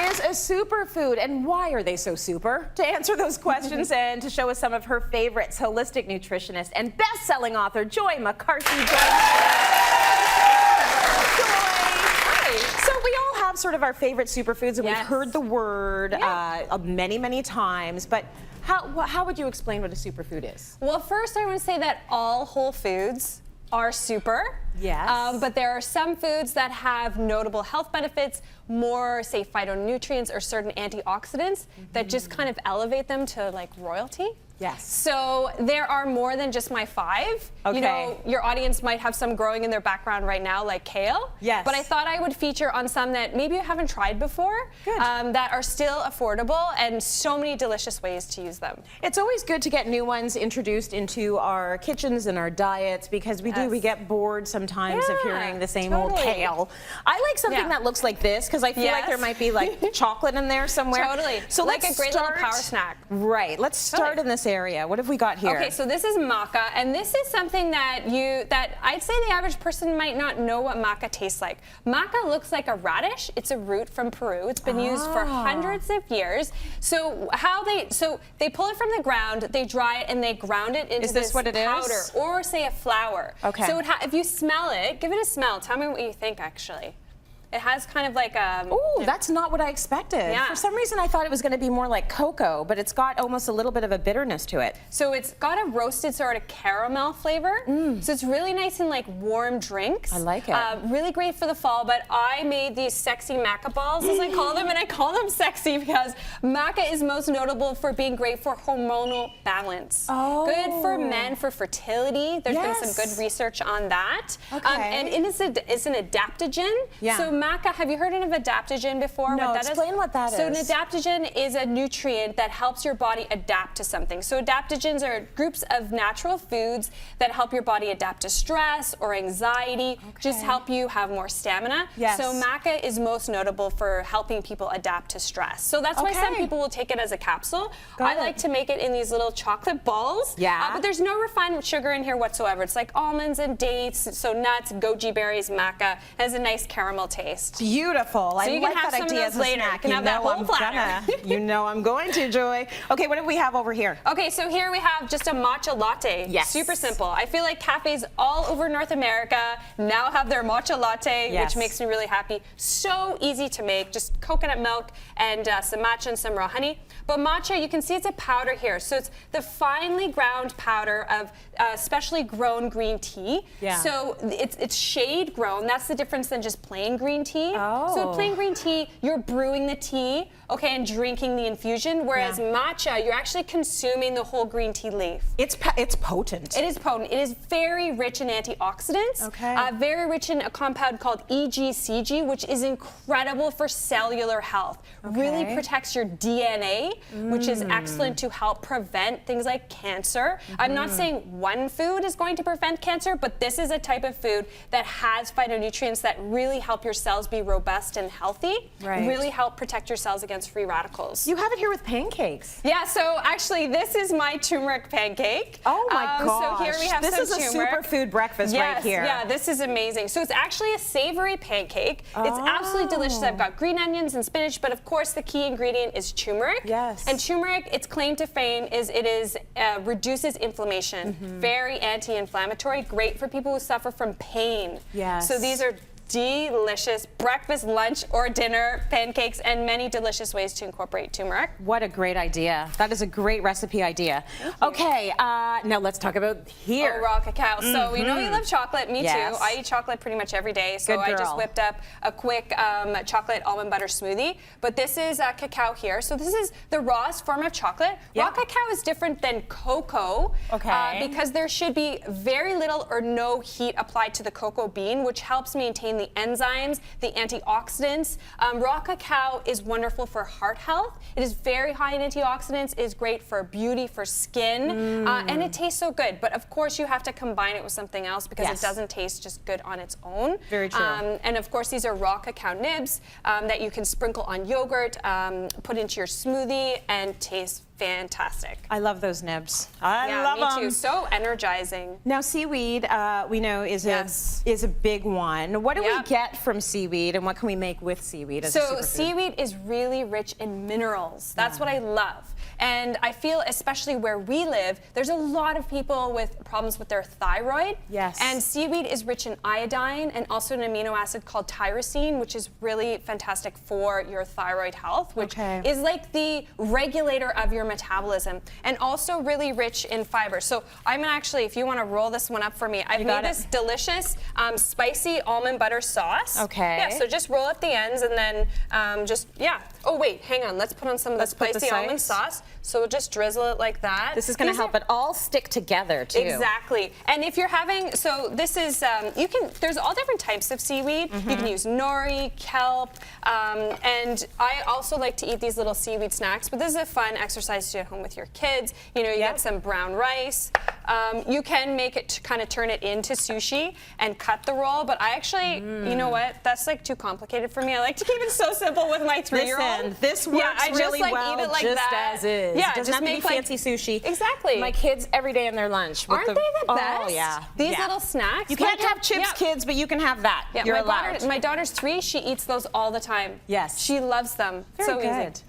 is a superfood, and why are they so super? To answer those questions and to show us some of her favorites, holistic nutritionist and best-selling author Joy McCarthy. So we all have sort of our favorite superfoods, and we've heard the word many, many times, but how would you explain what a superfood is? Well, first I want to say that all whole foods are super. Yes. But there are some foods that have notable health benefits, more, say, phytonutrients or certain antioxidants that just kind of elevate them to like royalty. Yes. So there are more than just my 5. Okay. You know, your audience might have some growing in their background right now, like kale. Yes. But I thought I would feature on some that maybe you haven't tried before, that are still affordable and so many delicious ways to use them. It's always good to get new ones introduced into our kitchens and our diets because we get bored sometimes of hearing the same old kale. I like something that looks like this because I feel like there might be like chocolate in there somewhere. Totally. So like let's a great little power snack. Right. Let's start in this area. What have we got here? Okay, so this is maca, and this is something that I'd say the average person might not know what maca tastes like. Maca looks like a radish. It's a root from Peru. It's been used for hundreds of years. So they pull it from the ground, they dry it, and they ground it into this powder, or say a flour. Okay. So if you smell it, give it a smell. Tell me what you think, actually. It has kind of like a... Ooh, that's not what I expected. Yeah. For some reason I thought it was going to be more like cocoa, but it's got almost a little bit of a bitterness to it. So it's got a roasted sort of caramel flavor. So it's really nice in like warm drinks. I like it. Really great for the fall, but I made these sexy maca balls, as I call them, and I call them sexy because maca is most notable for being great for hormonal balance. Oh. Good for men for fertility. There's been some good research on that. Okay. And it's an adaptogen. Yeah. So maca, have you heard of adaptogen before? No, what that explain what that is. So an adaptogen is a nutrient that helps your body adapt to something. So adaptogens are groups of natural foods that help your body adapt to stress or anxiety, just help you have more stamina. Yes. So maca is most notable for helping people adapt to stress. So that's why some people will take it as a capsule. I like to make it in these little chocolate balls. Yeah. But there's no refined sugar in here whatsoever. It's like almonds and dates, so nuts, goji berries, maca. It has a nice caramel taste. Beautiful. So I you like can have that some idea of as those a later. snack. You can have that whole platter. You know I'm going to, Joy. Okay, what do we have over here? Okay, so here we have just a matcha latte. Yes. Super simple. I feel like cafes all over North America now have their matcha latte, which makes me really happy. So easy to make, just coconut milk and some matcha and some raw honey. But matcha, you can see it's a powder here. So it's the finely ground powder of specially grown green tea. Yeah. So it's shade grown. That's the difference than just plain green tea. Oh. So plain green tea, you're brewing the tea, okay, and drinking the infusion, whereas matcha, you're actually consuming the whole green tea leaf. It's potent. It is potent. It is very rich in antioxidants. Okay. Very rich in a compound called EGCG, which is incredible for cellular health. Really protects your DNA, which is excellent to help prevent things like cancer. I'm not saying one food is going to prevent cancer, but this is a type of food that has phytonutrients that really help your cells be robust and healthy. Right. Really help protect your cells against free radicals. You have it here with pancakes. Yeah, so actually this is my turmeric pancake. Oh my gosh. So here we have this some is a turmeric. superfood breakfast right here. Yeah, this is amazing. So it's actually a savory pancake. It's absolutely delicious. I've got green onions and spinach, but of course the key ingredient is turmeric. Yes. And turmeric, its claim to fame is reduces inflammation. Very anti-inflammatory, great for people who suffer from pain. Yes. So these are delicious breakfast, lunch, or dinner pancakes, and many delicious ways to incorporate turmeric. What a great idea. That is a great recipe idea. Okay, now let's talk about here. Oh, raw cacao. So we know you love chocolate. Me too. I eat chocolate pretty much every day. So I just whipped up a quick chocolate almond butter smoothie. But this is cacao here. So this is the rawest form of chocolate. Raw cacao is different than cocoa because there should be very little or no heat applied to the cocoa bean, which helps maintain the enzymes, the antioxidants. Raw cacao is wonderful for heart health. It is very high in antioxidants. It is great for beauty, for skin, and it tastes so good. But of course, you have to combine it with something else because it doesn't taste just good on its own. Very true. And of course, these are raw cacao nibs that you can sprinkle on yogurt, put into your smoothie, and taste fantastic. I love those nibs. I love them. Me too. So energizing. Now, seaweed, we know is a big one. What do we get from seaweed, and what can we make with seaweed as a superfood? Seaweed is really rich in minerals. That's what I love. And I feel, especially where we live, there's a lot of people with problems with their thyroid. Yes. And seaweed is rich in iodine and also an amino acid called tyrosine, which is really fantastic for your thyroid health, which is like the regulator of your metabolism, and also really rich in fiber. So I'm gonna actually, if you want to roll this one up for me, I've made this delicious spicy almond butter sauce. Okay. Yeah, so just roll up the ends and then Oh wait, hang on. Let's put on some of the spicy almond sauce. So we'll just drizzle it like that. This is going to help it all stick together too. Exactly. And if you're having, so this is, there's all different types of seaweed. You can use nori, kelp, and I also like to eat these little seaweed snacks, but this is a fun exercise to do at home with your kids. You know, you get some brown rice. You can make it to kind of turn it into sushi and cut the roll, but I actually, you know what, that's like too complicated for me. I like to keep it so simple with my 3-year-old. This works really well eat it like just that. as is. Yeah, it doesn't have to be fancy sushi. Exactly. My kids every day in their lunch. Aren't they the best? Oh, yeah. These little snacks. You can't have chips, kids, but you can have that. Yeah, You're allowed. My daughter's 3. She eats those all the time. Yes. She loves them. Very good. Easy.